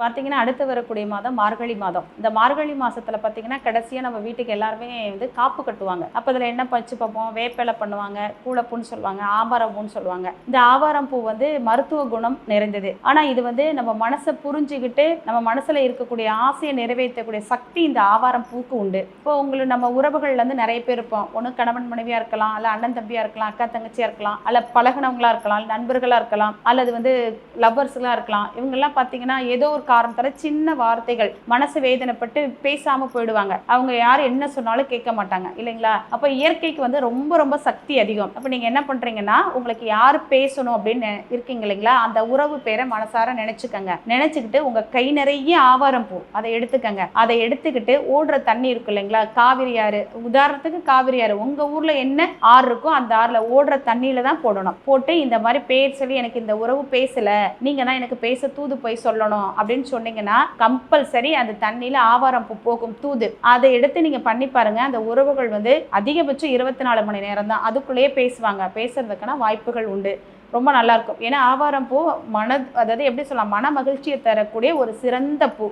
பார்த்தீங்கன்னா, அடுத்து வரக்கூடிய மாதம் மார்கழி மாதம். இந்த மார்கழி மாசத்துல பார்த்தீங்கன்னா, கடைசியா நம்ம வீட்டுக்கு எல்லாருமே வந்து காப்பு கட்டுவாங்க. அப்ப அதில என்ன பச்சு பார்ப்போம், வேப்பில பண்ணுவாங்க, கூலப்பூன்னு சொல்லுவாங்க, ஆவாரம் பூன்னு சொல்லுவாங்க. இந்த ஆவாரம் பூ வந்து மருத்துவ குணம் நிறைந்தது. ஆனா இது வந்து நம்ம மனச புரிஞ்சுகிட்டு, நம்ம மனசுல இருக்கக்கூடிய ஆசைய நிறைவேற்றக்கூடிய சக்தி இந்த ஆவாரம் பூக்கு உண்டு. இப்போ நம்ம உறவுகள்ல இருந்து நெறைய பேர் இருப்போம். ஒண்ணு கணவன் மனைவியா இருக்கலாம், அல்ல அண்ணன் தம்பியா இருக்கலாம், அக்கா தங்கச்சியா இருக்கலாம், அல்ல பழகுனவங்களா இருக்கலாம், நண்பர்களா இருக்கலாம், அல்லது வந்து லவ்வர்ஸ்லாம் இருக்கலாம். இவங்கெல்லாம் பார்த்தீங்கன்னா, ஏதோ ஒரு காரணத்தால சின்ன வார்த்தைகள் மனசு வேதனைப்பட்டு பேசாம போயிடுவாங்க. அவங்க யார் என்ன சொன்னாலும் கேட்க மாட்டாங்க இல்லைங்களா? அப்ப இயற்கைக்கு வந்து ரொம்ப ரொம்ப சக்தி அதிகம். அப்ப நீங்க என்ன பண்றீங்கன்னா, உங்களுக்கு யார் பேசணும் அப்படின்னு இருக்கீங்க இல்லைங்களா? அந்த உறவு பேரை மனசார நினைச்சுக்கங்க. நினைச்சுக்கிட்டு உங்க கை நிறைய ஆவாரம் பூ அதை எடுத்துக்கங்க. அதை எடுத்துக்கிட்டு ஓடுற தண்ணி இருக்கு இல்லைங்களா? காவிரி ஆறு, உதாரணத்துக்கு காவிரி ஆறு, உங்க ஊர்ல என்ன ஆறு இருக்கோ அந்த ஆறுல ஓடுற தண்ணியில தான் போடணும். போட்டு இந்த மாதிரி பேர் சொல்லி, எனக்கு இந்த உறவு பேசல, நீங்க தான் எனக்கு பேச தூது போய் சொல்லணும் அப்படின்னு சொன்னீங்கன்னா, கம்பல்சரி அந்த தண்ணியில ஆவாரம் பூ போகும் தூது. அதை எடுத்து நீங்க பண்ணி பாருங்க. அந்த உறவுகள் வந்து அதிகபட்சம் 24 மணி நேரம் தான், அதுக்குள்ளேயே பேசுவாங்க. பேசுறதுக்கான வாய்ப்புகள் உண்டு. ரொம்ப நல்லா இருக்கும். ஏன்னா ஆவாரம் பூ அதாவது எப்படி சொல்லலாம், மன மகிழ்ச்சியை தரக்கூடிய ஒரு சிறந்த பூ.